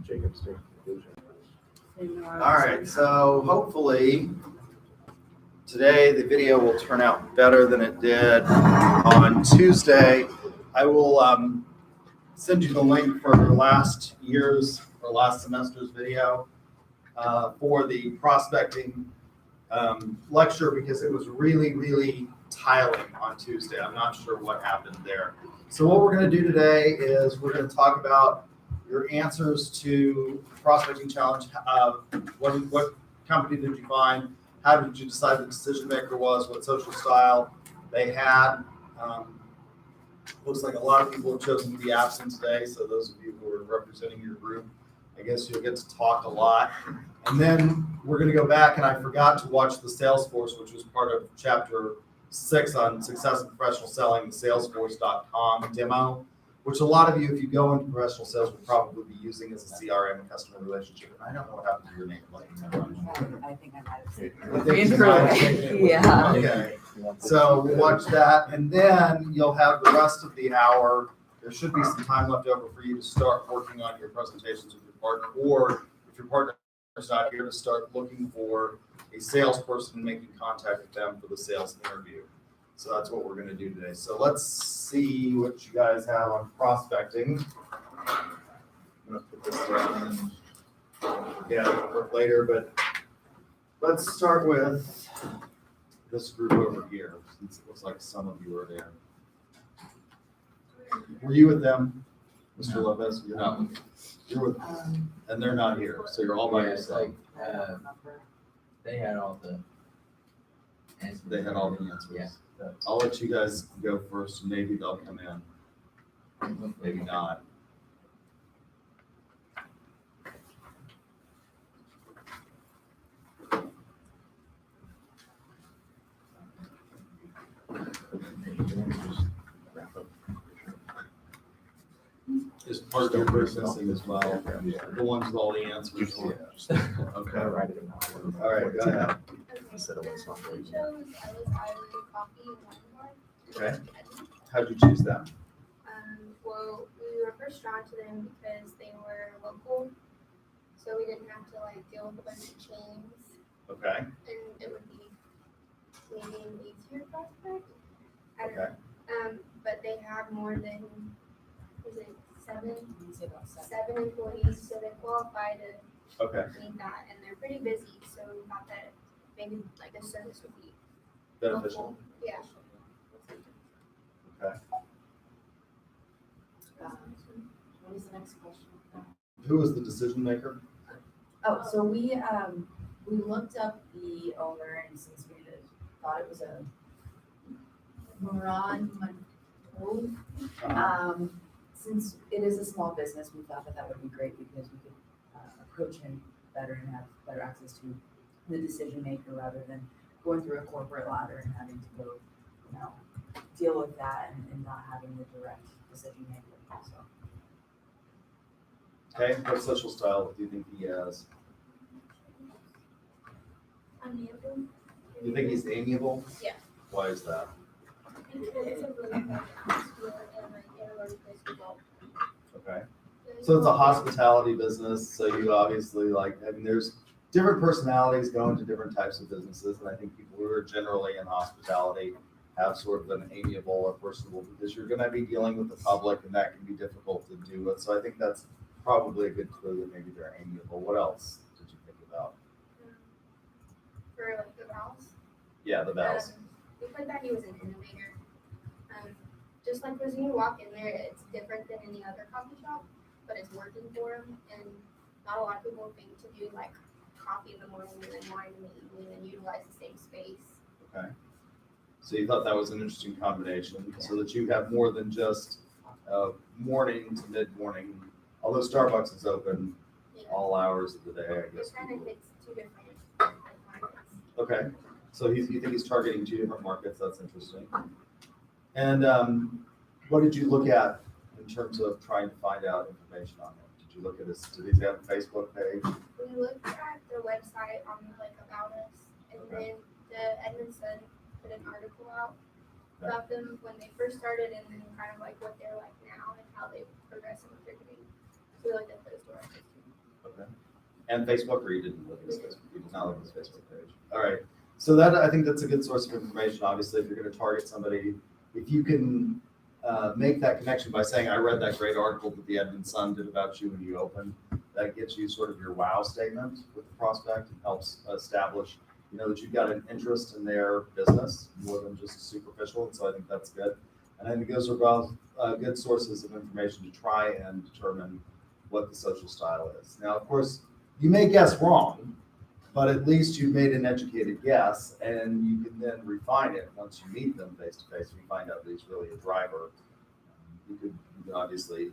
Jacob's conclusion. All right, so hopefully today the video will turn out better than it did on Tuesday. I will send you the link for last year's or last semester's video for the prospecting lecture because it was really tiling on Tuesday. I'm not sure what happened there. So what we're going to do today is we're going to talk about your answers to the prospecting challenge. What company did you find? How did you decide the decision maker was? What social style they had? Looks like a lot of people have chosen to be absent today. So those of you who are representing your group, I guess you'll get to talk a lot. And then we're going to go back, and I forgot to watch the Salesforce, which was part of chapter 6 on success in professional selling, the Salesforce.com demo, which a lot of you, if you go into professional sales, will probably be using as a CRM and customer relationship. And I don't know what happened to your name. I think I might have seen it. Yeah. Okay. So we'll watch that, and then you'll have the rest of the hour. There should be some time left over for you to start working on your presentations with your partner, or if your partner is not here, to start looking for a salesperson and making contact with them for the sales interview. So that's what we're going to do today. So let's see what you guys have on prospecting. I'm going to put this down. Yeah, it'll work later, but let's start with this group over here, since it looks like some of you are there. Were you with them, Mr. Lopez? You're not with them. You're with them, and they're not here, so you're all by yourself. They had all the answers. They had all the answers. Yeah. I'll let you guys go first. Maybe they'll come in. Maybe not. Is part of your group missing as well? The ones with all the answers. Okay. All right, go ahead. Okay. How'd you choose them? Well, we were first drawn to them because they were local, so we didn't have to deal with a bunch of chains, Okay. and it would be maybe an easier prospect. I don't Okay. know. But they have more than, is it seven employees, so they qualify to Okay. need that, and they're pretty busy, so we thought that maybe a service would be Beneficial. helpful. Yeah. Okay. What is the next question? Who was the decision maker? Oh, so we looked up the owner, and since we thought it was a Moran Manhole, since it is a small business, we thought that would be great because we could approach him better and have better access to the decision maker rather than going through a corporate ladder and having to go, deal with that and not having the direct decision maker. So. Okay. What social style do you think he has? You think he's amiable? Yeah. Why is that? It's a really good atmosphere and a really place to go. Okay. So it's a hospitality business, so you obviously there's different personalities going to different types of businesses, and I think people who are generally in hospitality have sort of an amiable or personable, because you're going to be dealing with the public, and that can be difficult to do with. So I think that's probably a good clue that maybe they're amiable. What else did you think about? For the bells. Yeah, the bells. We thought that he was an innovator. Just like when you walk in there, it's different than any other coffee shop, but it's working for him, and not a lot of people think to do coffee in the morning and then wine in the evening and utilize the same space. Okay. So you thought that was an interesting combination, so that you have more than just morning to mid-morning, although Starbucks is open all hours of the day, I guess. It kind of hits two different markets. Okay, so you think he's targeting two different markets, that's interesting. And what did you look at in terms of trying to find out information on him? Did you look at did he have a Facebook page? We looked at their website on About Us, and then the Edmondson put an article out about them when they first started, and then kind of what they're like now and how they progress in what they're doing. So we looked at those two articles too. And Facebook, or you didn't look at his Facebook? You did not look at his Facebook page. All right. So that, I think that's a good source of information. Obviously, if you're going to target somebody, if you can make that connection by saying, I read that great article that the Edmund Sun did about you when you opened, that gets you sort of your wow statement with the prospect and helps establish, that you've got an interest in their business more than just superficial. And so I think that's good. And I think those are both good sources of information to try and determine what the social style is. Now, of course, you may guess wrong, but at least you've made an educated guess, and you can then refine it once you meet them face to face and you find out that he's really a driver. You can obviously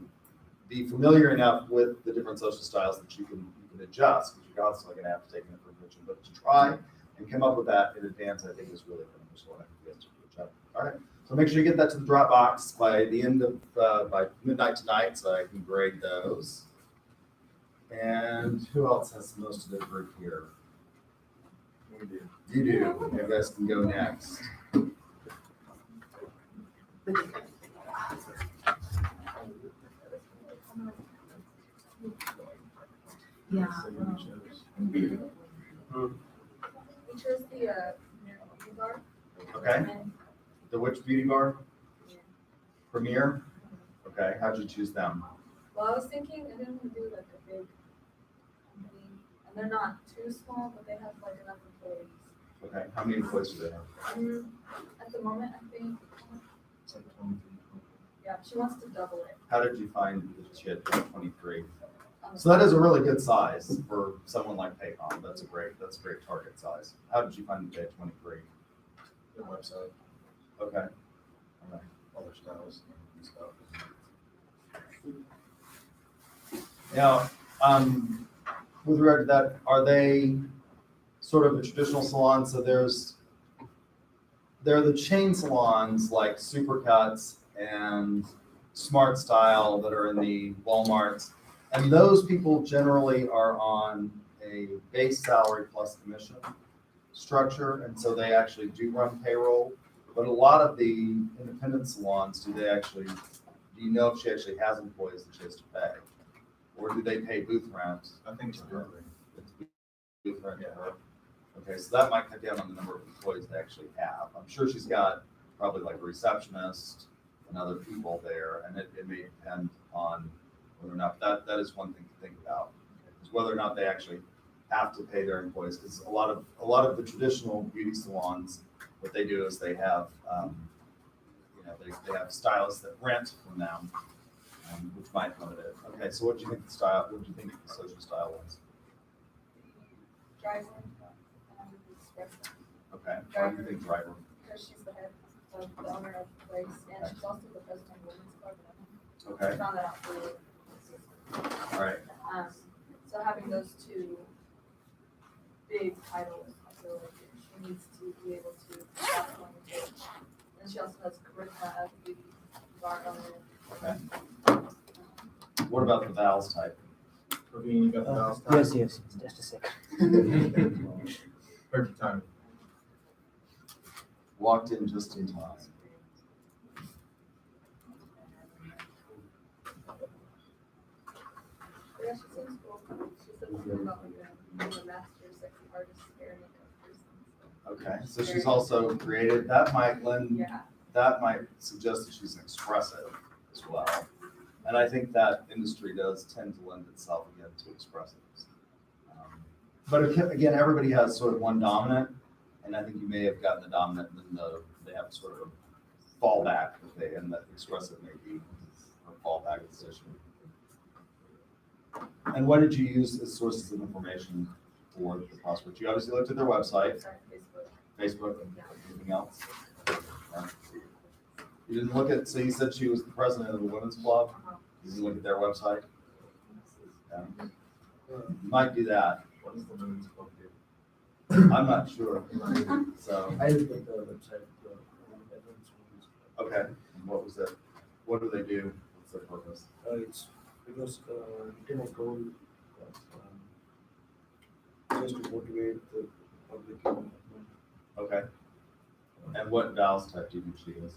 be familiar enough with the different social styles that you can adjust, because you're constantly going to have to take an information. But to try and come up with that in advance, I think is really beneficial. I think you guys do a good job. All right. So make sure you get that to the Dropbox by the end of by midnight tonight, so I can grade those. And who else has the most of the group here? We do. You do. You guys can go next. Yeah. We chose the beauty bar. Okay. And The which beauty bar? Premier? Okay. How'd you choose them? Well, I was thinking I didn't want to do like a big company, and they're not too small, but they have like enough employees. Okay. How many employees do they have? At the moment, I think, It's like 23. yeah, she wants to double it. How did you find that she had 23? So that is a really good size for someone like Paycom. That's a great target size. How did you find that they had 23? The website, Okay. All right. other styles and stuff. Now, with regard to that, are they sort of a traditional salon? So there are the chain salons like Supercuts and Smart Style that are in the Walmarts. And those people generally are on a base salary plus commission structure. And so they actually do run payroll. But a lot of the independent salons, do you know if she actually has employees that she has to pay? Or do they pay booth rent? I think it's early. It's booth rent to her. Okay, so that might cut down on the number of employees they actually have. I'm sure she's got probably like a receptionist and other people there, and it may depend on whether or not, that is one thing to think about, is whether or not they actually have to pay their employees. Because a lot of the traditional beauty salons, what they do is they have, they have stylists that rent from them, which might limit it. Okay, so what do you think the social style was? Driver, espresso, Okay, why do you think driver? because she's the head of the owner of the place, and she's also the president of the women's club. I Okay, found that out through. all right. So having those two big titles, I feel like she needs to be able to have one with it. And she also has charisma as a beauty bar owner. Okay. What about the vowels type? Praveen, you got the mouse time? Yes, just a second. Perfect timing. Walked in just in time. Yeah, she seems cool. She said something about like being a master sexy artist, hair and makeup person. Okay, so she's also creative. That might Yeah. suggest that she's expressive as well. And I think that industry does tend to lend itself again to expressiveness. But again, everybody has sort of one dominant, and I think you may have gotten the dominant, and then they have sort of fallback, and that expressive may be a fallback position. And what did you use as sources of information for the prospect? You obviously looked at their website, Sorry, Facebook. Facebook, and anything else? Yeah. You didn't look at, so you said she was the president of the women's club? You didn't look at their website? Yeah. You might do that. What is the women's club do? I'm not sure. So, I looked at the website. okay. And what was it? What do they do? What's their purpose? It's because internet goal just to motivate the public. Okay. And what vowels type do you think she is?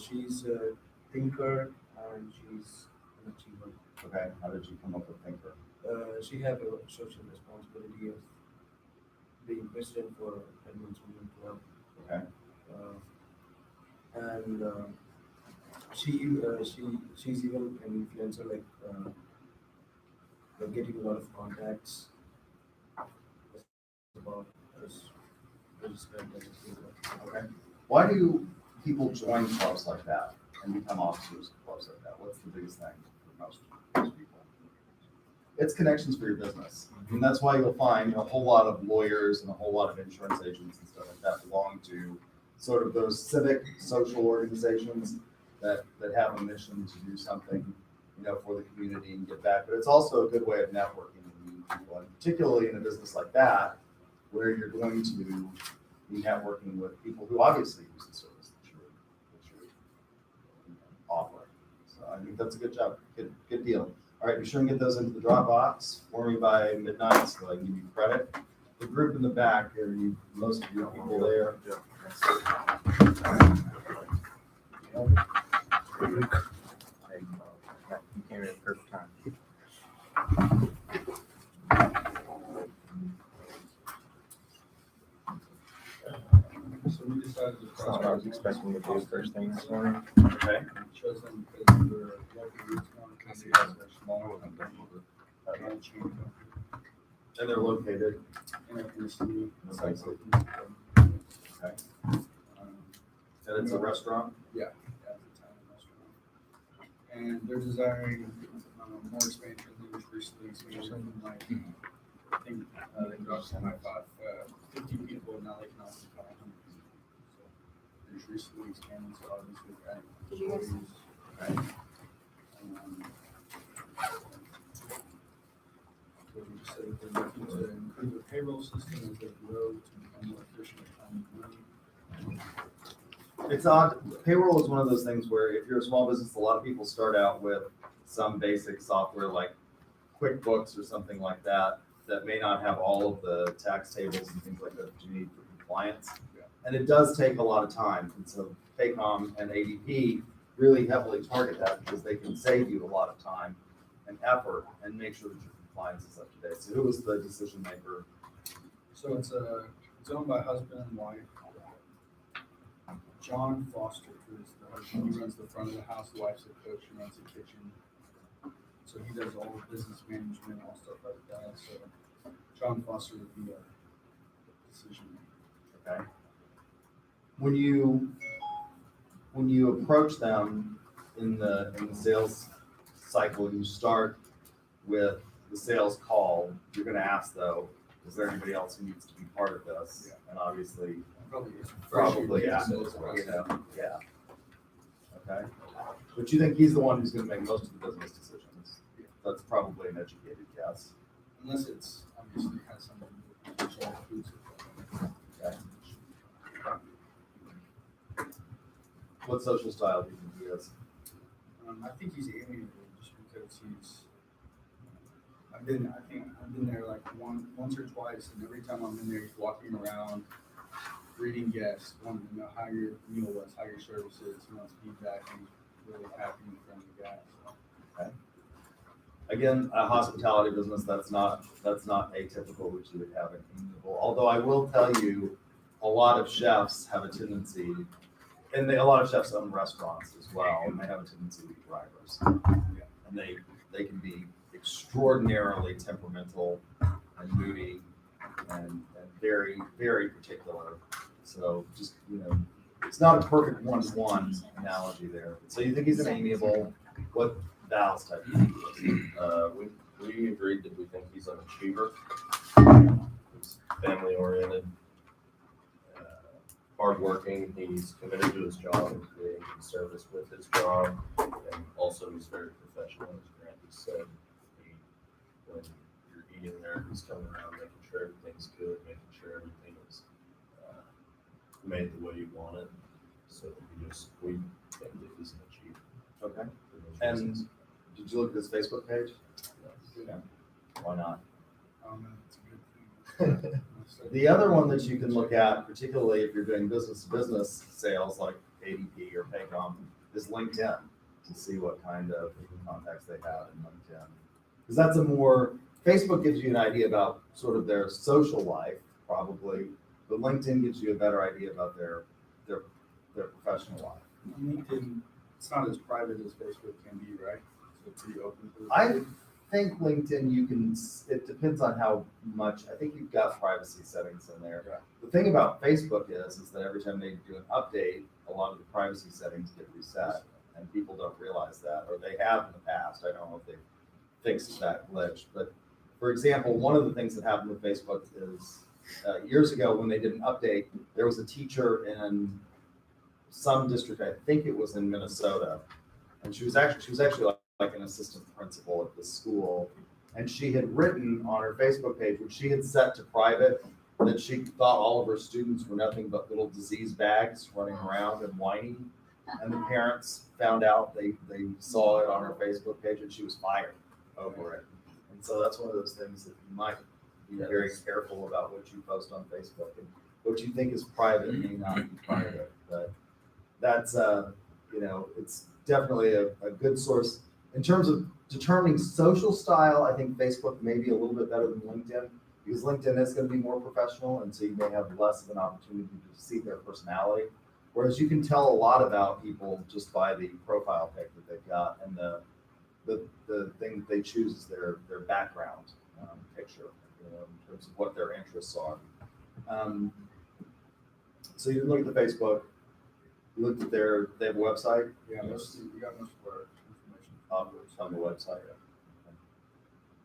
She's a thinker and she's an achiever. Okay. How did you come up with thinker? she have a social responsibility of being president for Edmonds Women Club. Okay. And she's even an influencer, like getting a lot of contacts about us. Okay. Why do people join clubs like that and become officers of clubs like that? What's the biggest thing for most people? It's connections for your business. And that's why you'll find a whole lot of lawyers and a whole lot of insurance agents and stuff like that belong to sort of those civic social organizations that have a mission to do something, for the community and give back. But it's also a good way of networking and meeting people, and particularly in a business like that, where you're going to be networking with people who obviously use the service that you're offering. So I think that's a good job. Good deal. All right, be sure and get those into the Dropbox for me by midnight so I can give you credit. The group in the back here, most of you people there. You came in at the perfect time. So we decided to That's not what I was expecting to do first thing this morning. Okay. chose them because we're local roots company, they're smaller than And they're located. in a city. Nice. Okay. Um, And it's a restaurant? Yeah, at the time restaurant. And they're desiring more expansion. They just recently expanded from like, I think they dropped from like 50 people, and now they can also 500 people. So they just recently expanded, so obviously we're adding Did you guys- employees. Okay. So we just said that they're looking to improve the payroll system as they grow to become more efficient at finding money. It's odd. Payroll is one of those things where if you're a small business, a lot of people start out with some basic software like QuickBooks or something like that, that may not have all of the tax tables and things like that that you need for compliance. Yeah. And it does take a lot of time. And so Paycom and ADP really heavily target that because they can save you a lot of time and effort and make sure that your compliance is up to date. So who was the decision maker? So it's owned by husband and wife. John Foster is the husband. He runs the front of the house. The wife's the cook. She runs the kitchen. So he does all the business management, all stuff like that. So John Foster would be a decision maker. Okay. When you approach them in the sales cycle, and you start with the sales call, you're going to ask though, is there anybody else who needs to be part of this? Yeah. And obviously, Probably yeah. sales Yeah. Okay. But you think he's the one who's going to make most of the business decisions? Yeah. That's probably an educated guess. Unless it's obviously has something to do with the food supply. Okay. What social style do you think he is? I think he's amiable just because I've been there like once or twice, and every time I'm in there, he's walking around, greeting guests, wanting to know how your meal was, how your service is. He wants feedback, and he's really happy and friendly guy. So. Again, a hospitality business, that's not atypical, which you would have in amiable. Although I will tell you, a lot of chefs have a tendency, and a lot of chefs own restaurants as well, and they have a tendency to be drivers. And they can be extraordinarily temperamental and moody and very, very particular. So just, it's not a perfect one-to-one analogy there. So you think he's an amiable, what Val's type of people? We agreed that we think he's an achiever. He's family oriented, hardworking. He's committed to his job and creating service with his job, and also he's very professional. As Grant has said, when you're eating there, he's coming around making sure everything's good, making sure everything is made the way you want it. So we think that he's an achiever. Okay. for those And reasons. did you look at his Facebook page? Yeah. Why not? It's a good thing. The other one that you can look at, particularly if you're doing business-to-business sales like ADP or Paycom, is LinkedIn to see what kind of contacts they have in LinkedIn. Because that's a more Facebook gives you an idea about sort of their social life, probably, but LinkedIn gives you a better idea about their professional life. LinkedIn, it's not as private as Facebook can be, right? So pretty open to the I public. think LinkedIn, you can, it depends on how much, I think you've got privacy settings in there. Yeah. The thing about Facebook is that every time they do an update, a lot of the privacy settings get reset, and people don't realize that, or they have in the past. I don't know if they fixed that glitch, but for example, one of the things that happened with Facebook is years ago when they did an update, there was a teacher in some district, I think it was in Minnesota, and she was actually like an assistant principal at this school, and she had written on her Facebook page, which she had set to private, that she thought all of her students were nothing but little disease bags running around and whining. And the parents found out, they saw it on her Facebook page, and she was fired over it. And so that's one of those things that you might be very careful about what you post on Facebook, and what you think is private may not be private. But that's it's definitely a good source in terms of determining social style. I think Facebook may be a little bit better than LinkedIn, because LinkedIn is going to be more professional, and so you may have less of an opportunity to see their personality. Whereas you can tell a lot about people just by the profile pic that they've got, and the thing that they choose is their background picture, in terms of what their interests are. So you look at the Facebook, you looked at they have a website. Yeah, we got most of our information. On the website.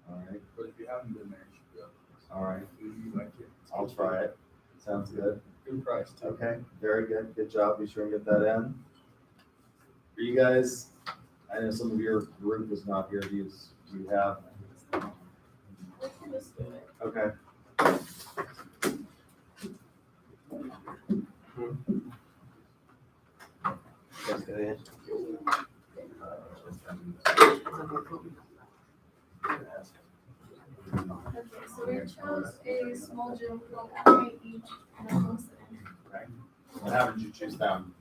All right, But if you haven't been there, you should go. all right. If you like it. I'll try it. Sounds good. Good price too. Okay, very good. Good job. Be sure and get that in. For you guys, I know some of your group is not here. Do you have? We can just do it. Okay. Yes, go ahead. Okay, so we chose a small gym called Anime Beach in Oklahoma City. Okay. And how did you choose them?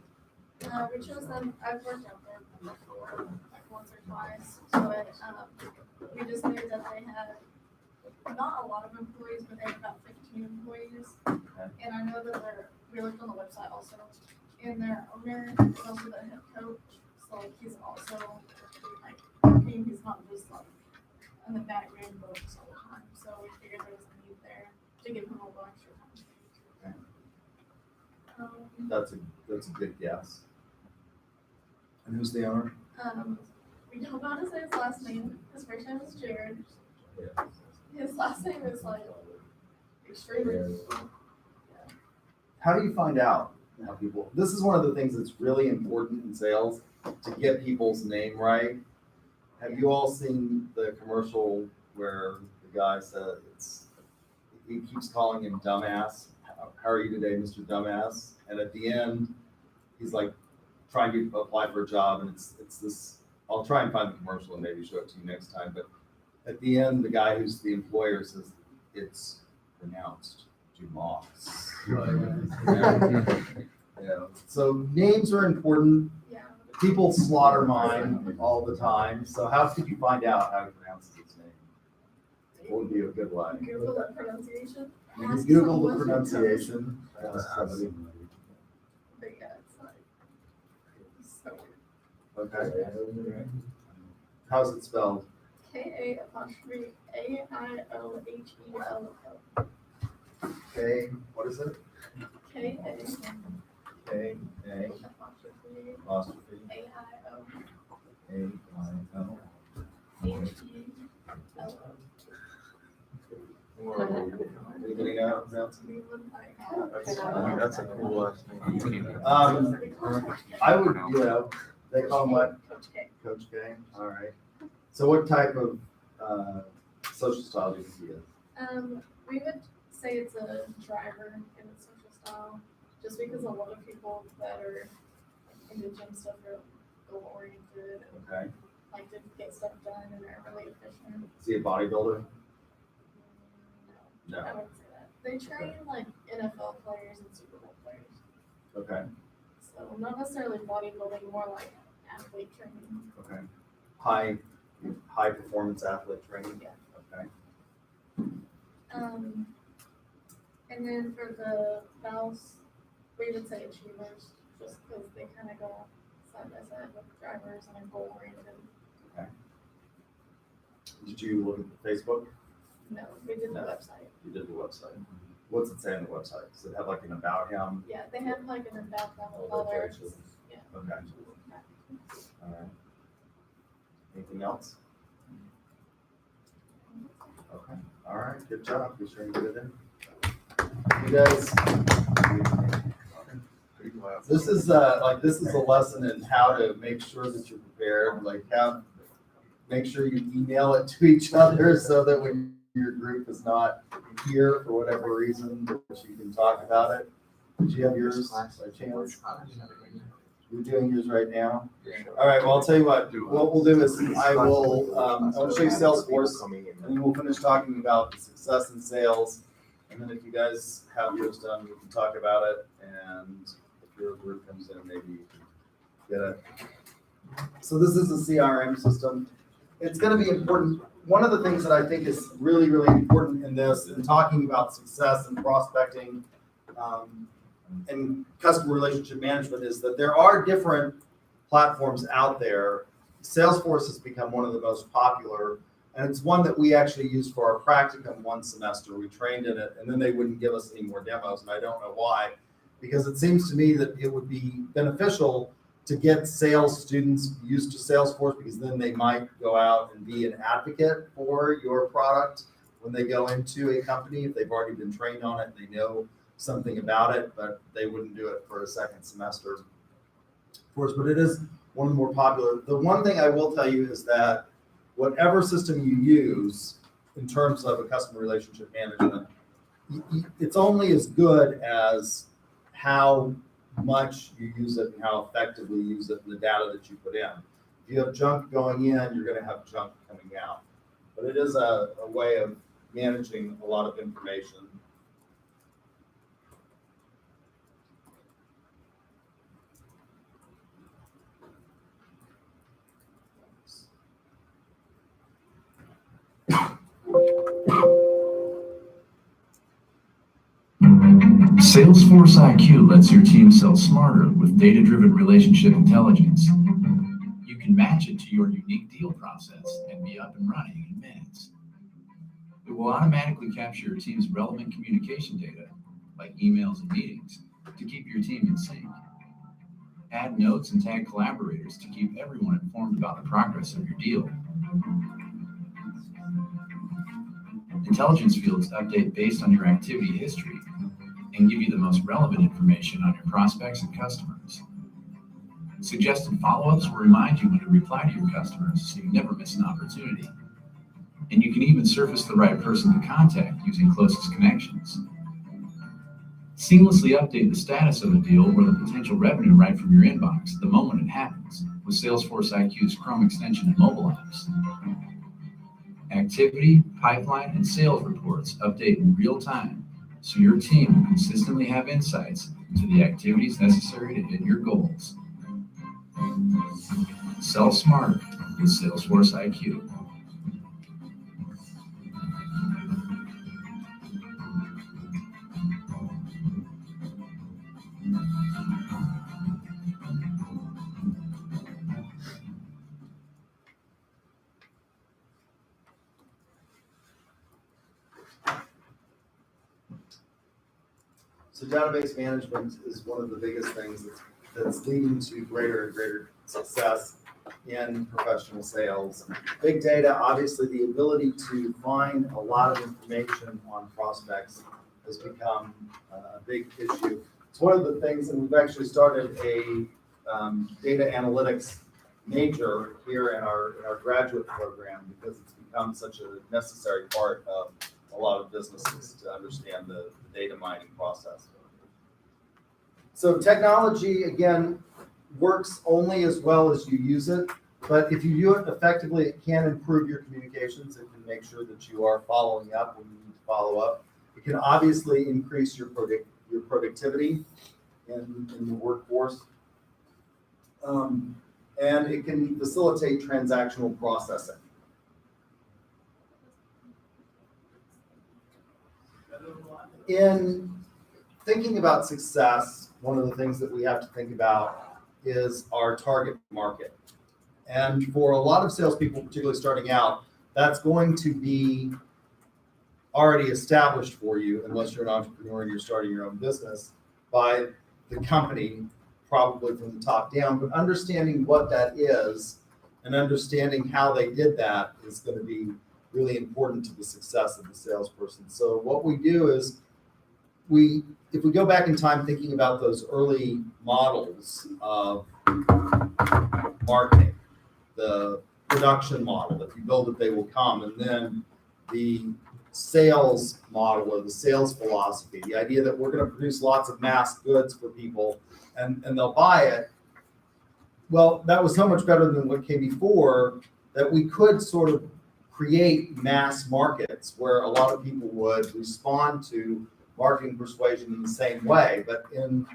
We chose them, I've worked out there before, like once or twice, but, we just knew that they had not a lot of employees, but they had about 15 employees. Okay. And I know that we looked on the website also, and their owner is also the head coach, so like he's also like, working, he's not just like in the background books all the time, so we figured there was a need there to give him a little extra time. That's a good guess. And who's the owner? We don't know how to say his last name. His first name is Jared. His last name is like extremely. How do you find out how people? This is one of the things that's really important in sales, to get people's name right. Have you all seen the commercial where the guy said he keeps calling him dumbass? How are you today, Mr. Dumbass? And at the end, he's like trying to apply for a job, and it's this. I'll try and find the commercial and maybe show it to you next time. But at the end, the guy who's the employer says it's pronounced Dumas. So names are important. Yeah. People slaughter mine all the time. So how could you find out how he pronounces his name? What would be a good way? Google the pronunciation. You can Google the pronunciation. Ask somebody. But yeah, it's like so weird. Okay. How's it spelled? K-A-apostrophe A-I-O-H-E-L-L. K. What is it? K-A K A apostrophe apostrophe A-I-O A-I-O. H-E-L-L. Anybody know? Cleveland Pike. That's a cool last name. I would, they call him what? Coach K. Coach K. All right. So what type of social style do you think he is? We would say it's a driver in the social style, just because a lot of people that are like, into gym stuff are goal oriented and Okay. like to get stuff done and are really efficient. Is he a bodybuilder? No, I No. wouldn't say that. They train like NFL players and Super Bowl players, Okay. so not necessarily bodybuilding, more like athlete training. Okay. High performance athlete training. Yeah. Okay. And then for the mouse, we would say achievers, just because they kind of go side by side with drivers and are goal oriented. Did you look at Facebook? No, we did the website. You did the website. What's it say on the website? Does it have like an about him? Yeah, they have like an about them with all their, yeah. Okay. All right. Anything else? Okay. All right. Good job. Be sure you get it in. You guys, this is a lesson in how to make sure that you're prepared. Make sure you email it to each other so that when your group is not here for whatever reason, that you can talk about it. Did you have yours by chance? You're doing yours right now? All right, well, I'll tell you what we'll do is I'll show you Salesforce, and then we'll finish talking about the success in sales. And then if you guys have yours done, we can talk about it. And if your group comes in, maybe you can get it. So this is a CRM system. It's going to be important. One of the things that I think is really, really important in this, in talking about success and prospecting and customer relationship management, is that there are different platforms out there. Salesforce has become one of the most popular, and it's one that we actually used for our practicum one semester. We trained in it, and then they wouldn't give us any more demos, and I don't know why, because it seems to me that it would be beneficial to get sales students used to Salesforce, because then they might go out and be an advocate for your product when they go into a company. If they've already been trained on it, they know something about it, but they wouldn't do it for a second semester, of course. But it is one of the more popular. The one thing I will tell you is that whatever system you use in terms of a customer relationship management, it's only as good as how much you use it and how effectively you use it and the data that you put in. If you have junk going in, you're going to have junk coming out. But it is a way of managing a lot of information. Salesforce IQ lets your team sell smarter with data-driven relationship intelligence. You can match it to your unique deal process and be up and running in minutes. It will automatically capture your team's relevant communication data, like emails and meetings, to keep your team in sync. Add notes and tag collaborators to keep everyone informed about the progress of your deal. Intelligence fields update based on your activity history and give you the most relevant information on your prospects and customers. Suggested follow-ups will remind you when to reply to your customers so you never miss an opportunity. And you can even surface the right person to contact using closest connections. Seamlessly update the status of a deal or the potential revenue right from your inbox the moment it happens with Salesforce IQ's Chrome extension and mobile apps. Activity, pipeline, and sales reports update in real time, so your team will consistently have insights into the activities necessary to hit your goals. Sell smart with Salesforce IQ. So database management is one of the biggest things that's leading to greater and greater success in professional sales. Big data, obviously the ability to find a lot of information on prospects has become a big issue. It's one of the things, and we've actually started a data analytics major here in our graduate program, because it's become such a necessary part of a lot of businesses to understand the data mining process. So technology, again, works only as well as you use it, but if you do it effectively, it can improve your communications. It can make sure that you are following up when you need to follow up. It can obviously increase your productivity in the workforce. And it can facilitate transactional processing. in thinking about success, one of the things that we have to think about is our target market. And for a lot of salespeople, particularly starting out, that's going to be already established for you, unless you're an entrepreneur and you're starting your own business, by the company, probably from the top down. But understanding what that is and understanding how they did that is going to be really important to the success of the salesperson. So what we do is if we go back in time thinking about those early models of marketing, the production model, if you build it, they will come, and then the sales model or the sales philosophy, the idea that we're going to produce lots of mass goods for people and they'll buy it. Well, that was so much better than what came before that we could sort of create mass markets where a lot of people would respond to marketing persuasion in the same way. But in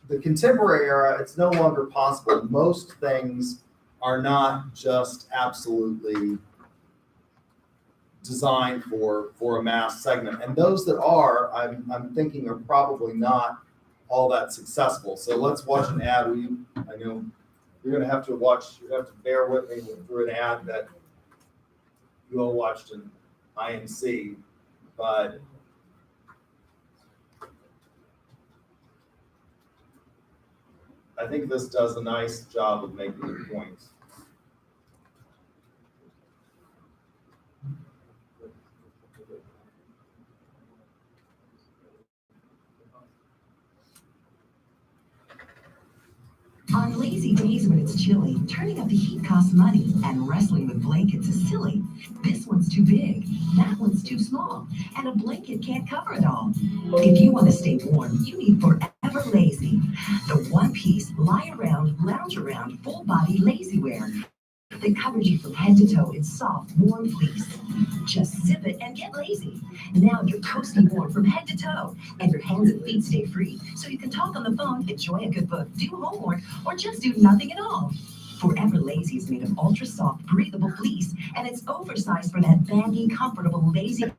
the contemporary era, it's no longer possible. Most things are not just absolutely designed for a mass segment. And those that are, I'm thinking are probably not all that successful. So let's watch an ad. I know you're going to have to bear with me through an ad that you all watched in IMC, but I think this does a nice job of making the point. On lazy days when it's chilly, turning up the heat costs money, and wrestling with blankets is silly. This one's too big, that one's too small, and a blanket can't cover it all. If you want to stay warm, you need Forever Lazy, the one-piece, lie-around, lounge-around, full-body lazy wear that covers you from head to toe in soft, warm fleece. Just zip it and get lazy. Now you're toasty warm from head to toe, and your hands and feet stay free, so you can talk on the phone, enjoy a good book, do homework, or just do nothing at all. Forever Lazy is made of ultra-soft, breathable fleece, and it's oversized for that baggy, comfortable, lazy,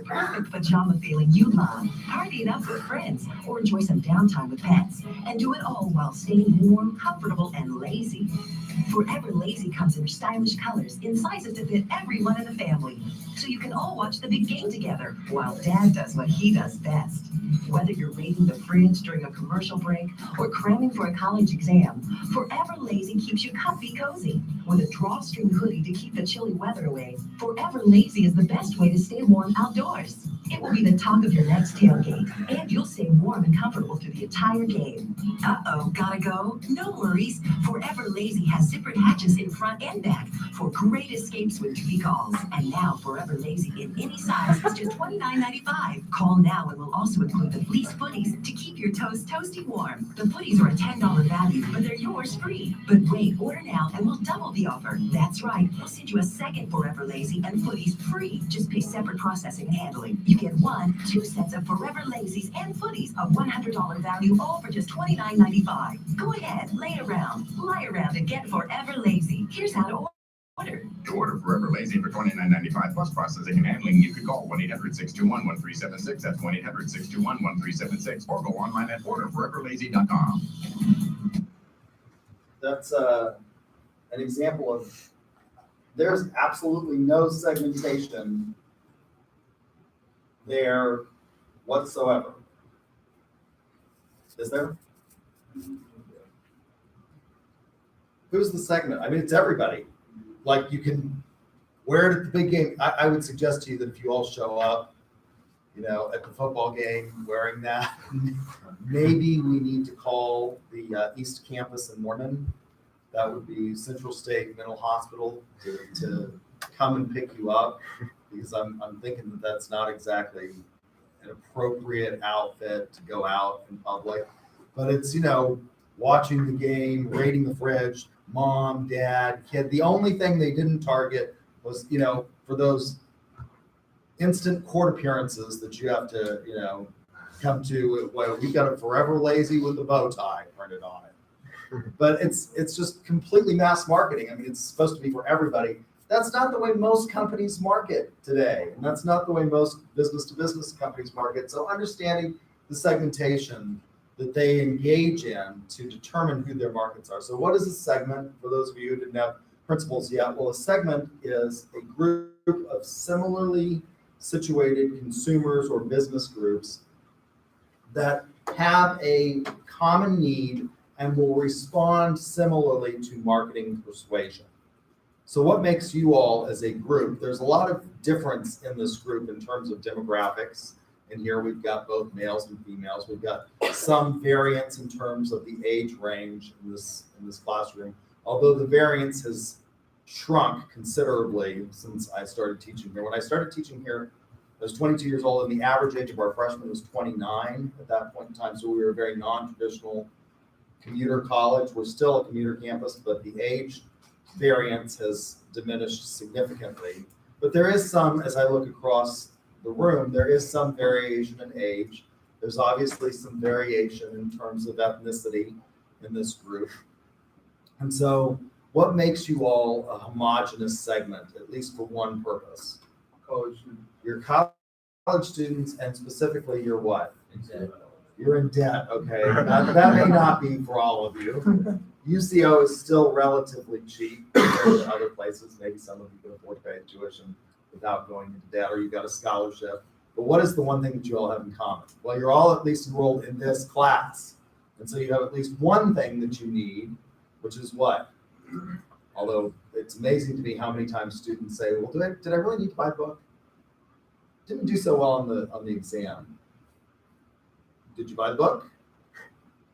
perfect pajama feeling you love. Party it up with friends, or enjoy some downtime with pets, and do it all while staying warm, comfortable, and lazy. Forever Lazy comes in stylish colors in sizes to fit everyone in the family, so you can all watch the big game together while Dad does what he does best. Whether you're raiding the fridge during a commercial break or cramming for a college exam, Forever Lazy keeps you comfy cozy. With a drawstring hoodie to keep the chilly weather away, Forever Lazy is the best way to stay warm outdoors. It will be the talk of your next tailgate, and you'll stay warm and comfortable through the entire game. Uh-oh, gotta go? No worries. Forever Lazy has zippered hatches in front and back for great escapes with duty calls. And now Forever Lazy in any size is just $29.95. Call now and we'll also include the fleece footies to keep your toes toasty warm. The footies are a $10 value, but they're yours free. But wait, order now and we'll double the offer. That's right, we'll send you a second Forever Lazy and footies free. Just pay separate processing and handling. You get 2 sets of Forever Lazies and footies of $100 value, all for just $29.95. Go ahead, lie around and get Forever Lazy. Here's how to order. To order Forever Lazy for $29.95 plus processing and handling, you can call 1-800-621-1376. That's 1-800-621-1376, or go online at orderforeverlazy.com. That's an example of there's absolutely no segmentation there whatsoever. Is there? Who's the segment? I mean, it's everybody. Like, you can wear it at the big game. I would suggest to you that if you all show up, at the football game wearing that, maybe we need to call the East Campus in Norman. That would be Central State Mental Hospital to come and pick you up, because I'm thinking that that's not exactly an appropriate outfit to go out in public. But it's, watching the game, raiding the fridge, mom, dad, kid. The only thing they didn't target was, for those instant court appearances that you have to, come to. Well, we got a Forever Lazy with a bow tie printed on it. But it's just completely mass marketing. I mean, it's supposed to be for everybody. That's not the way most companies market today, and that's not the way most business-to-business companies market. So understanding the segmentation that they engage in to determine who their markets are. So what is a segment? For those of you who didn't have principles yet, well, a segment is a group of similarly situated consumers or business groups that have a common need and will respond similarly to marketing persuasion. So what makes you all as a group? There's a lot of difference in this group in terms of demographics. And here we've got both males and females. We've got some variance in terms of the age range in this classroom, although the variance has shrunk considerably since I started teaching here. When I started teaching here, I was 22 years old, and the average age of our freshmen was 29 at that point in time. So we were a very non-traditional commuter college. We're still a commuter campus, but the age variance has diminished significantly. But there is some, as I look across the room, there is some variation in age. There's obviously some variation in terms of ethnicity in this group. And so what makes you all a homogeneous segment, at least for one purpose? College. Your college students, and specifically your what? You're in debt, okay. That may not be for all of you. UCO is still relatively cheap compared to other places. Maybe some of you can afford to pay tuition without going into debt, or you've got a scholarship. But what is the one thing that you all have in common? Well, you're all at least enrolled in this class. And so you have at least one thing that you need, which is what? Although it's amazing to me how many times students say, well, did I really need to buy a book? Didn't do so well on the exam. Did you buy the book?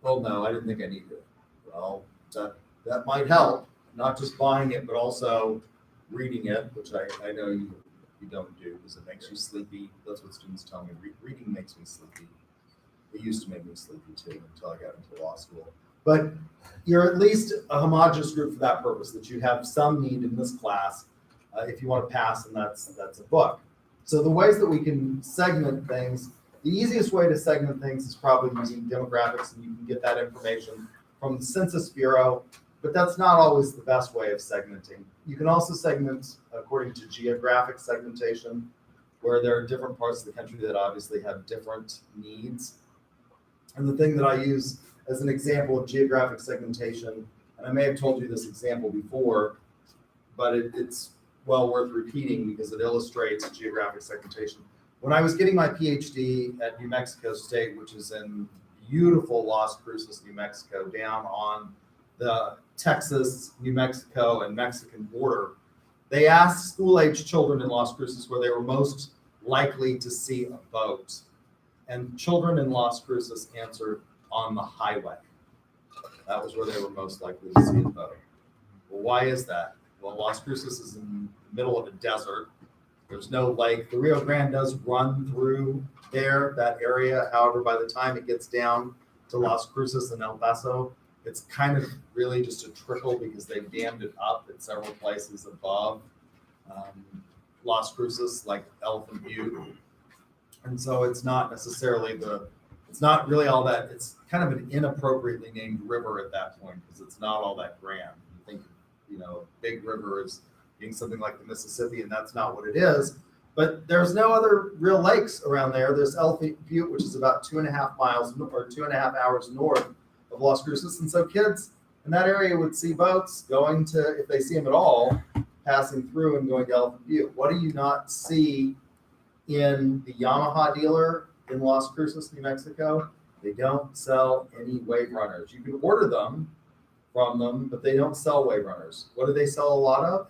Well, no, I didn't think I needed it. Well, that might help, not just buying it, but also reading it, which I know you don't do because it makes you sleepy. That's what students tell me. Reading makes me sleepy. It used to make me sleepy too until I got into law school. But you're at least a homogeneous group for that purpose, that you have some need in this class if you want to pass, and that's a book. So the ways that we can segment things, the easiest way to segment things is probably using demographics, and you can get that information from the Census Bureau, but that's not always the best way of segmenting. You can also segment according to geographic segmentation, where there are different parts of the country that obviously have different needs. And the thing that I use as an example of geographic segmentation, and I may have told you this example before, but it's well worth repeating because it illustrates geographic segmentation. When I was getting my PhD at New Mexico State, which is in beautiful Las Cruces, New Mexico, down on the Texas, New Mexico, and Mexican border, they asked school-age children in Las Cruces where they were most likely to see a boat. And children in Las Cruces answered on the highway. That was where they were most likely to see a boat. Well, why is that? Well, Las Cruces is in the middle of a desert. There's no lake. The Rio Grande does run through there, that area. However, by the time it gets down to Las Cruces and El Paso, it's kind of really just a trickle because they've dammed it up at several places above Las Cruces, like Elephant Butte. And so it's not necessarily it's not really all that, it's kind of an inappropriately named river at that point because it's not all that grand. You think, big river is being something like the Mississippi, and that's not what it is. But there's no other real lakes around there. There's Elephant Butte, which is about 2.5 miles or 2.5 hours north of Las Cruces. And so kids in that area would see boats going to, if they see them at all, passing through and going to Elephant Butte. What do you not see in the Yamaha dealer in Las Cruces, New Mexico? They don't sell any wave runners. You can order them from them, but they don't sell wave runners. What do they sell a lot of?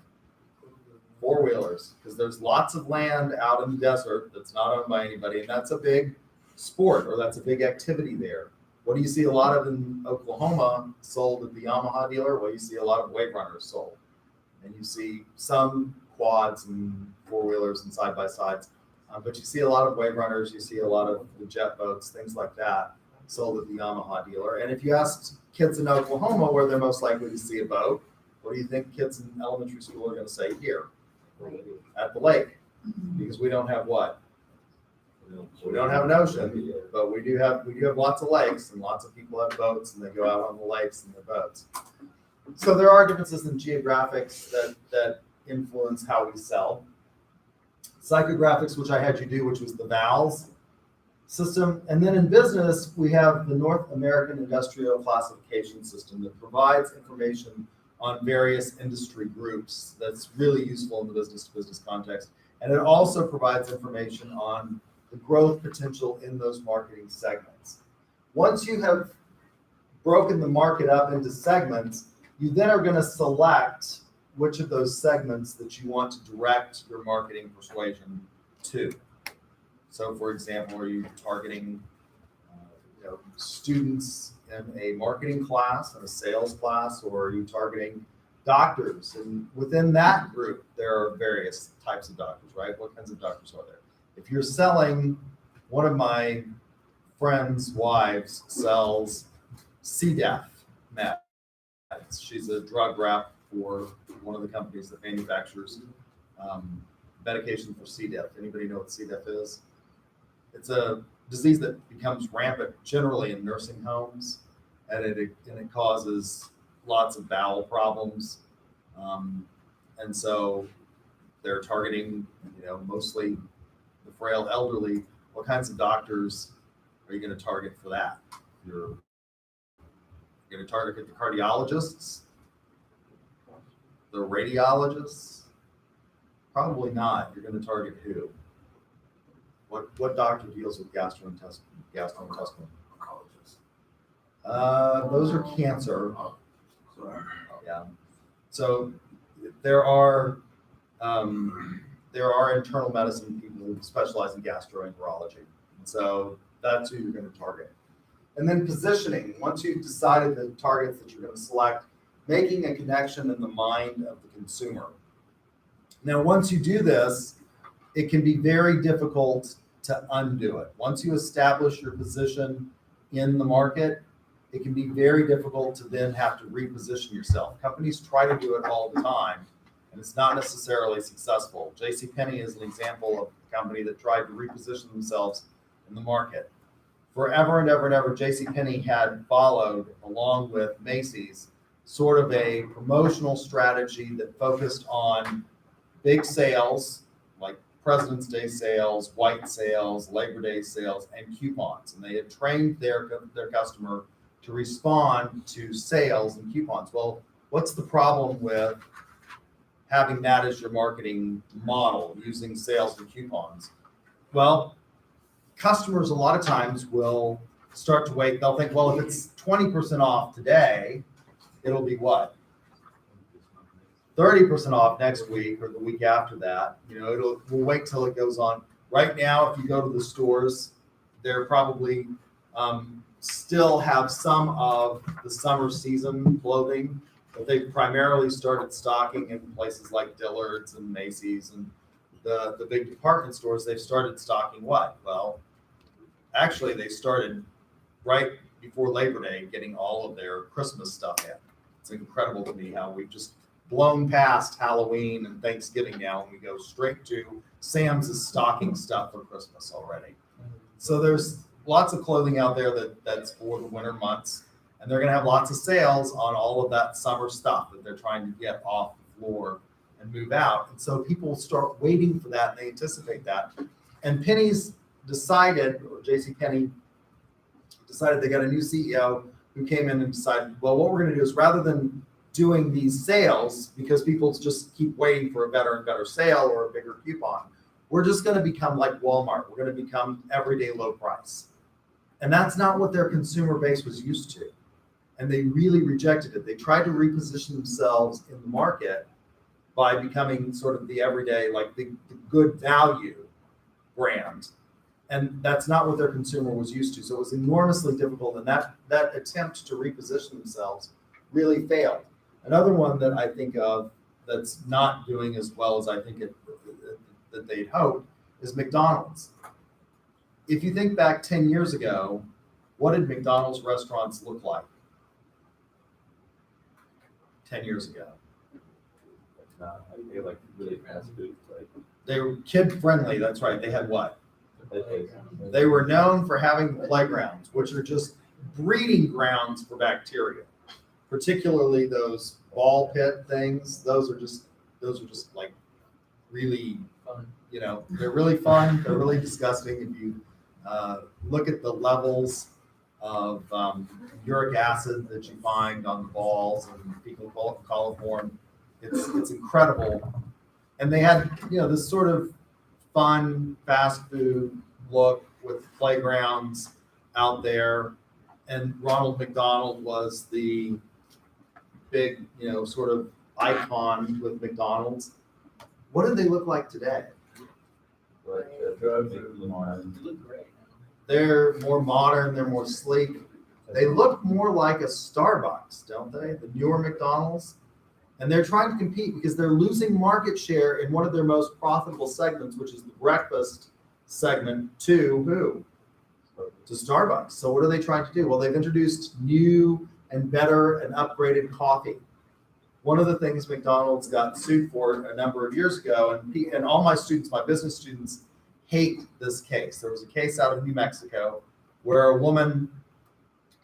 Four-wheelers, because there's lots of land out in the desert that's not owned by anybody, and that's a big sport, or that's a big activity there. What do you see a lot of in Oklahoma sold at the Yamaha dealer? Well, you see a lot of wave runners sold, and you see some quads and four-wheelers and side-by-sides, but you see a lot of wave runners, you see a lot of the jet boats, things like that, sold at the Yamaha dealer. And if you asked kids in Oklahoma where they're most likely to see a boat, what do you think kids in elementary school are going to say? Here, at the lake, because we don't have what? We don't have an ocean, but we do have lots of lakes, and lots of people have boats, and they go out on the lakes in their boats. So there are differences in geographics that influence how we sell. Psychographics, which I had you do, which was the VALS system. And then in business, we have the North American Industrial Classification System that provides information on various industry groups that's really useful in the business-to-business context. And it also provides information on the growth potential in those marketing segments. Once you have broken the market up into segments, you then are going to select which of those segments that you want to direct your marketing persuasion to. So, for example, are you targeting students in a marketing class and a sales class, or are you targeting doctors? And within that group, there are various types of doctors, right? What kinds of doctors are there? If you're selling, one of my friend's wives sells C-Def meds. She's a drug rep for one of the companies that manufactures medication for C-Def. Anybody know what C-Def is? It's a disease that becomes rampant generally in nursing homes, and it causes lots of bowel problems. And so they're targeting, mostly the frail elderly. What kinds of doctors are you going to target for that? You're going to target the cardiologists, the radiologists? Probably not. You're going to target who? What doctor deals with gastrointestinal? Those are cancer. Yeah. So there are internal medicine people who specialize in gastroenterology. And so that's who you're going to target. And then positioning. Once you've decided the targets that you're going to select, making a connection in the mind of the consumer. Now, once you do this, it can be very difficult to undo it. Once you establish your position in the market, it can be very difficult to then have to reposition yourself. Companies try to do it all the time, and it's not necessarily successful. JCPenney is an example of a company that tried to reposition themselves in the market. Forever and ever and ever, JCPenney had followed, along with Macy's, sort of a promotional strategy that focused on big sales, like President's Day sales, white sales, Labor Day sales, and coupons. And they had trained their customer to respond to sales and coupons. Well, what's the problem with having that as your marketing model, using sales and coupons? Well, customers a lot of times will start to wait. They'll think, well, if it's 20% off today, it'll be what? 30% off next week or the week after that. We'll wait till it goes on. Right now, if you go to the stores, they're probably still have some of the summer season clothing, but they primarily started stocking in places like Dillard's and Macy's and the big department stores. They've started stocking what? Well, actually, they started right before Labor Day getting all of their Christmas stuff in. It's incredible to me how we've just blown past Halloween and Thanksgiving now, and we go straight to Sam's stocking stuff for Christmas already. So there's lots of clothing out there that's for the winter months, and they're going to have lots of sales on all of that summer stuff that they're trying to get off the floor and move out. And so people start waiting for that, and they anticipate that. And Penny's decided, or JCPenney decided, they got a new CEO who came in and decided, well, what we're going to do is, rather than doing these sales, because people just keep waiting for a better and better sale or a bigger coupon, we're just going to become like Walmart. We're going to become everyday low price. And that's not what their consumer base was used to. And they really rejected it. They tried to reposition themselves in the market by becoming sort of the everyday, like the good value brand. And that's not what their consumer was used to. So it was enormously difficult. And that attempt to reposition themselves really failed. Another one that I think of that's not doing as well as I think that they'd hoped is McDonald's. If you think back 10 years ago, what did McDonald's restaurants look like 10 years ago? They like really fast food. They were kid friendly. That's right. They had what? They were known for having playgrounds, which are just breeding grounds for bacteria, particularly those ball pit things. Those are just those are just like really, Fun. they're really fun. They're really disgusting. If you look at the levels of uric acid that you find on the balls and fecal coliform, it's incredible. And they had, this sort of fun fast food look with playgrounds out there. And Ronald McDonald was the big, sort of icon with McDonald's. What do they look like today? But, You look great. They're more modern, they're more sleek. They look more like a Starbucks, don't they? The newer McDonald's. And they're trying to compete because they're losing market share in one of their most profitable segments, which is the breakfast segment, to who? To Starbucks. So what are they trying to do? Well, they've introduced new and better and upgraded coffee. One of the things McDonald's got sued for a number of years ago, and all my students, my business students, hate this case. There was a case out of New Mexico where a woman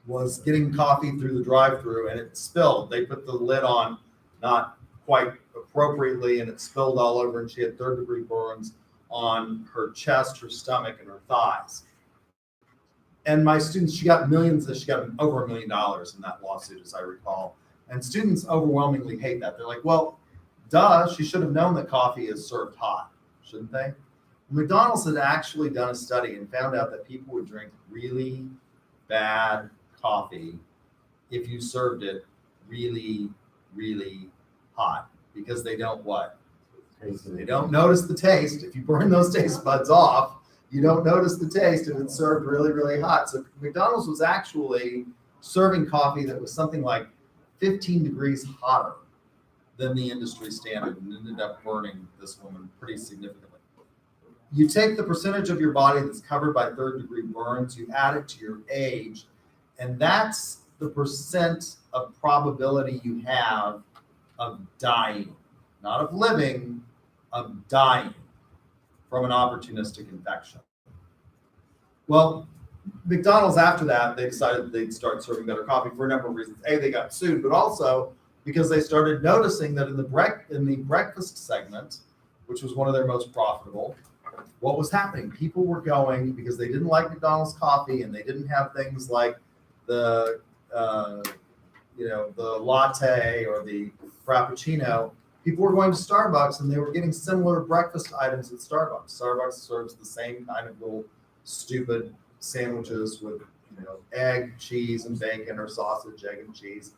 was getting coffee through the drive-thru and it spilled. They put the lid on not quite appropriately and it spilled all over, and she had third-degree burns on her chest, her stomach, and her thighs. And my students, she got over $1 million in that lawsuit, as I recall. And students overwhelmingly hate that. They're like, well, duh, she should have known that coffee is served hot, shouldn't they? McDonald's had actually done a study and found out that people would drink really bad coffee if you served it really, really hot, because they don't what? They don't notice the taste. If you burn those taste buds off, you don't notice the taste if it's served really, really hot. So McDonald's was actually serving coffee that was something like 15 degrees hotter than the industry standard, and ended up burning this woman pretty significantly. You take the percentage of your body that's covered by third-degree burns, you add it to your age, and that's the percent of probability you have of dying, not of living, of dying from an opportunistic infection. Well, McDonald's, after that, they decided they'd start serving better coffee for a number of reasons. A, they got sued, but also because they started noticing that in the breakfast segment, which was one of their most profitable, what was happening? People were going, because they didn't like McDonald's coffee and they didn't have things like the latte or the frappuccino. People were going to Starbucks and they were getting similar breakfast items at Starbucks. Starbucks serves the same kind of little stupid sandwiches with egg, cheese, and bacon, or sausage, egg, and cheese.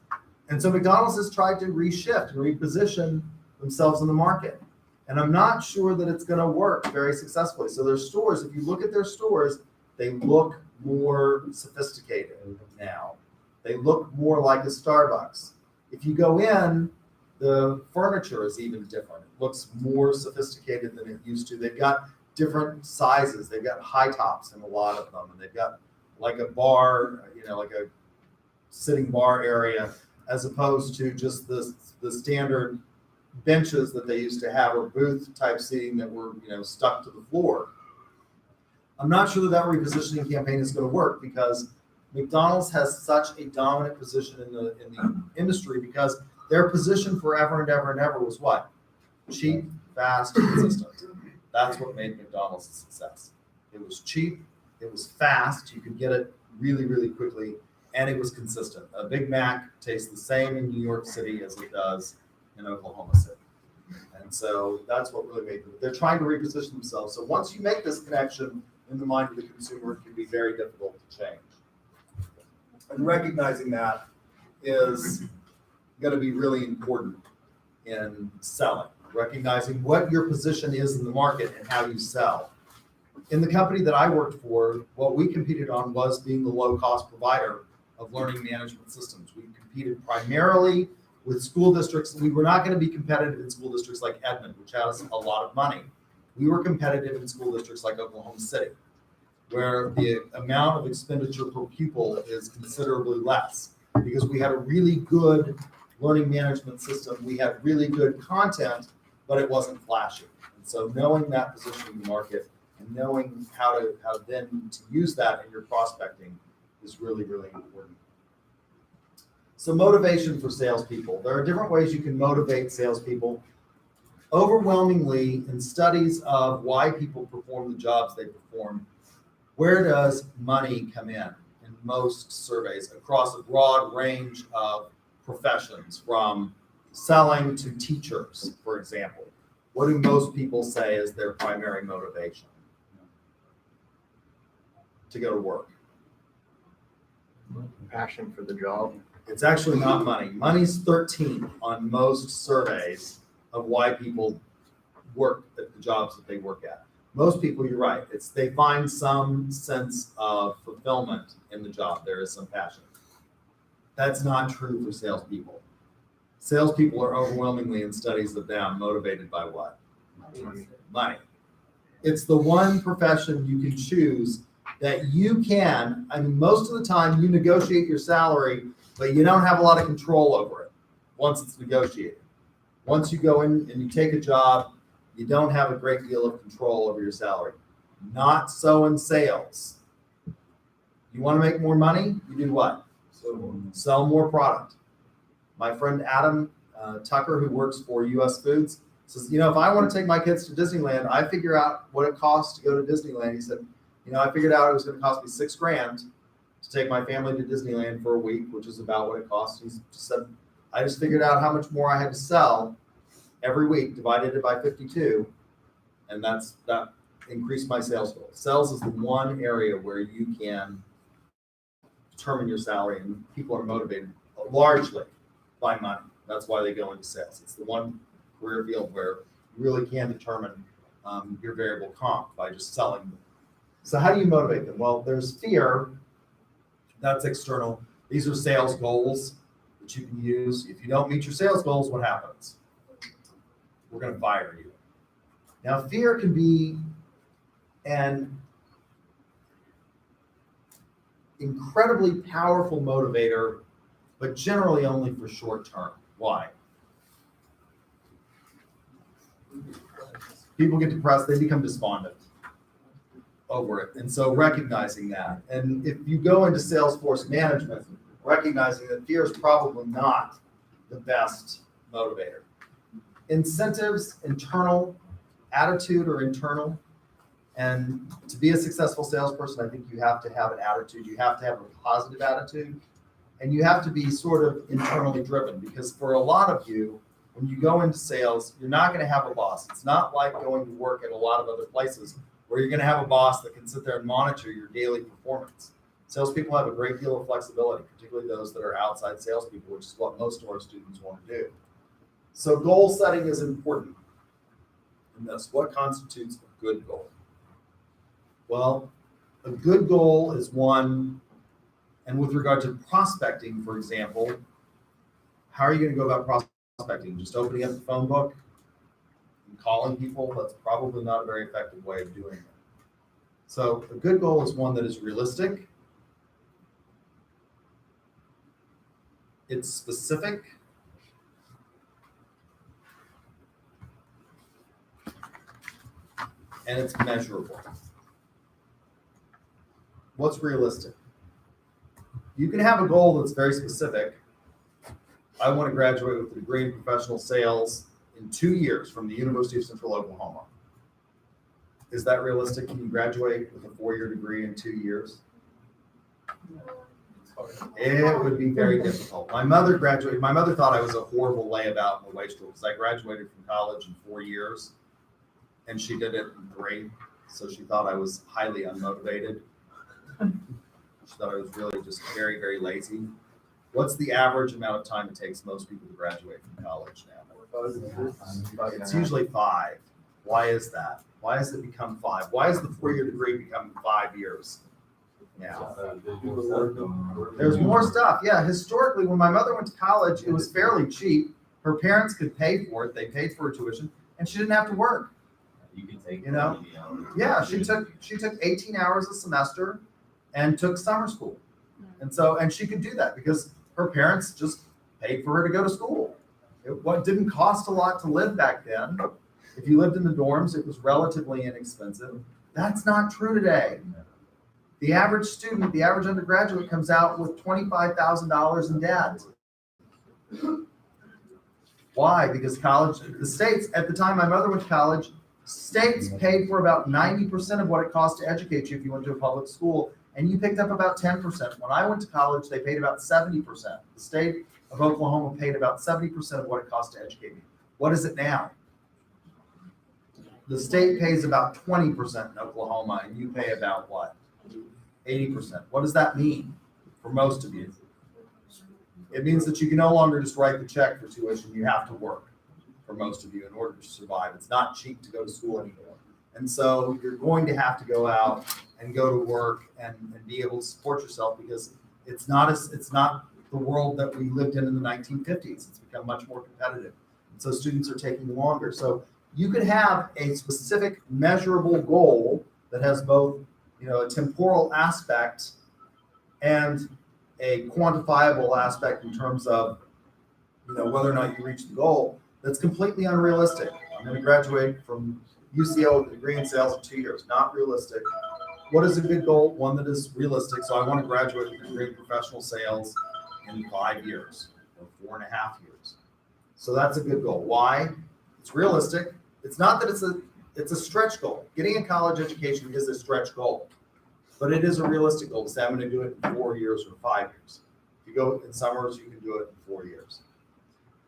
And so McDonald's has tried to reshift and reposition themselves in the market. And I'm not sure that it's going to work very successfully. So their stores, if you look at their stores, they look more sophisticated now. They look more like a Starbucks. If you go in, the furniture is even different. It looks more sophisticated than it used to. They've got different sizes. They've got high tops in a lot of them. And they've got like a bar, like a sitting bar area, as opposed to just the standard benches that they used to have, or booth type seating that were stuck to the floor. I'm not sure that repositioning campaign is going to work, because McDonald's has such a dominant position in the industry, because their position forever and ever and ever was what? Cheap, fast, consistent. That's what made McDonald's a success. It was cheap, it was fast, you could get it really, really quickly, and it was consistent. A Big Mac tastes the same in New York City as it does in Oklahoma City. And so that's what really made them. They're trying to reposition themselves. So once you make this connection in the mind of the consumer, it can be very difficult to change. And recognizing that is going to be really important in selling. Recognizing what your position is in the market and how you sell. In the company that I worked for, what we competed on was being the low-cost provider of learning management systems. We competed primarily with school districts. We were not going to be competitive in school districts like Edmond, which has a lot of money. We were competitive in school districts like Oklahoma City, where the amount of expenditure per pupil is considerably less, because we had a really good learning management system. We had really good content, but it wasn't flashy. And so knowing that position in the market and knowing how then to use that in your prospecting is really, really important. So motivation for salespeople. There are different ways you can motivate salespeople. overwhelmingly in studies of why people perform the jobs they perform, where does money come in most surveys across a broad range of professions, from selling to teachers, for example? What do most people say is their primary motivation to go to work? Passion for the job. It's actually not money. Money's 13 on most surveys of why people work at the jobs that they work at. Most people, you're right, it's they find some sense of fulfillment in the job. There is some passion. That's not true for salespeople. Salespeople are overwhelmingly in studies of them motivated by what? Money. It's the one profession you can choose that you can, I mean, most of the time you negotiate your salary, but you don't have a lot of control over it once it's negotiated. Once you go in and you take a job, you don't have a great deal of control over your salary. Not so in sales. You want to make more money? You do what? Sell more product. My friend Adam Tucker, who works for US Foods, says, if I want to take my kids to Disneyland, I figure out what it costs to go to Disneyland. He said, I figured out it was going to cost me $6,000 to take my family to Disneyland for a week, which is about what it costs. He just said, I just figured out how much more I had to sell every week, divided it by 52, and that increased my sales goal. Sales is the one area where you can determine your salary, and people are motivated largely by money. That's why they go into sales. It's the one career field where you really can determine your variable comp by just selling them. So how do you motivate them? Well, there's fear. That's external. These are sales goals that you can use. If you don't meet your sales goals, what happens? We're going to fire you. Now, fear can be an incredibly powerful motivator, but generally only for short term. Why? People get depressed, they become despondent over it. And so recognizing that, and if you go into Salesforce management, recognizing that fear is probably not the best motivator. Incentives, internal, attitude or internal. And to be a successful salesperson, I think you have to have an attitude. You have to have a positive attitude. And you have to be sort of internally driven, because for a lot of you, when you go into sales, you're not going to have a boss. It's not like going to work at a lot of other places where you're going to have a boss that can sit there and monitor your daily performance. Salespeople have a great deal of flexibility, particularly those that are outside salespeople, which is what most of our students want to do. So goal setting is important. And that's what constitutes a good goal. Well, a good goal is one, and with regard to prospecting, for example, how are you going to go about prospecting? Just opening up the phone book and calling people? That's probably not a very effective way of doing it. So a good goal is one that is realistic, it's specific, and it's measurable. What's realistic? You can have a goal that's very specific. I want to graduate with a degree in professional sales in 2 years from the University of Central Oklahoma. Is that realistic? Can you graduate with a 4-year degree in 2 years? It would be very difficult. My mother graduated. My mother thought I was a horrible layabout in the wage school because I graduated from college in 4 years, and she did it in 3. So she thought I was highly unmotivated. She thought I was really just very, very lazy. What's the average amount of time it takes most people to graduate from college now? It's usually 5. Why is that? Why has it become 5? Why has the 4-year degree become 5 years now? There's more stuff. Yeah, historically, when my mother went to college, it was fairly cheap. Her parents could pay for it. They paid for her tuition, and she didn't have to work. You can take. Yeah, she took 18 hours a semester and took summer school. And she could do that because her parents just paid for her to go to school. It didn't cost a lot to live back then. If you lived in the dorms, it was relatively inexpensive. That's not true today. The average student, the average undergraduate comes out with $25,000 in debt. Why? Because college, the states, at the time my mother went to college, states paid for about 90% of what it cost to educate you if you went to a public school, and you picked up about 10%. When I went to college, they paid about 70%. The state of Oklahoma paid about 70% of what it cost to educate me. What is it now? The state pays about 20% in Oklahoma, and you pay about what? 80%. What does that mean for most of you? It means that you can no longer just write the check for tuition. You have to work for most of you in order to survive. It's not cheap to go to school anymore. And so you're going to have to go out and go to work and be able to support yourself, because it's not the world that we lived in the 1950s. It's become much more competitive. And so students are taking longer. So you could have a specific measurable goal that has both, a temporal aspect and a quantifiable aspect in terms of, whether or not you reach the goal. That's completely unrealistic. I'm going to graduate from UCO with a degree in sales in 2 years. Not realistic. What is a good goal? One that is realistic. So I want to graduate with a degree in professional sales in 5 years or 4.5 years. So that's a good goal. Why? It's realistic. It's not that it's a stretch goal. Getting a college education is a stretch goal, but it is a realistic goal to say I'm going to do it in 4 years or 5 years. If you go in summers, you can do it in 4 years.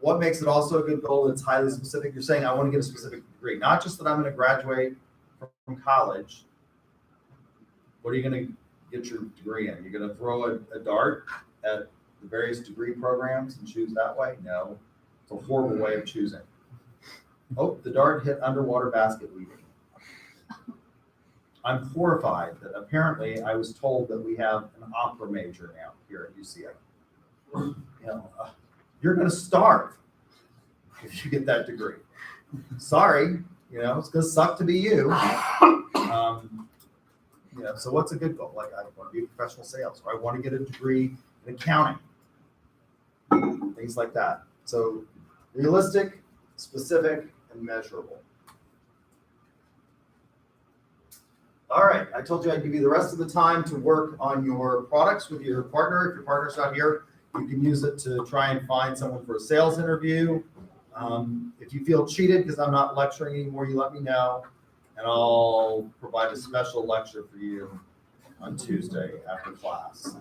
What makes it also a good goal? It's highly specific. You're saying I want to get a specific degree, not just that I'm going to graduate from college. What are you going to get your degree in? You're going to throw a dart at the various degree programs and choose that way? No, it's a horrible way of choosing. Oh, the dart hit underwater basket weaving. I'm horrified that apparently I was told that we have an opera major now here at UCO. You're going to starve if you get that degree. Sorry, it's going to suck to be you. So what's a good goal? Like, I want to be a professional sales, or I want to get a degree in accounting, things like that. So realistic, specific, and measurable. All right, I told you I'd give you the rest of the time to work on your products with your partner. If your partner's not here, you can use it to try and find someone for a sales interview. If you feel cheated because I'm not lecturing anymore, you let me know, and I'll provide a special lecture for you on Tuesday after class.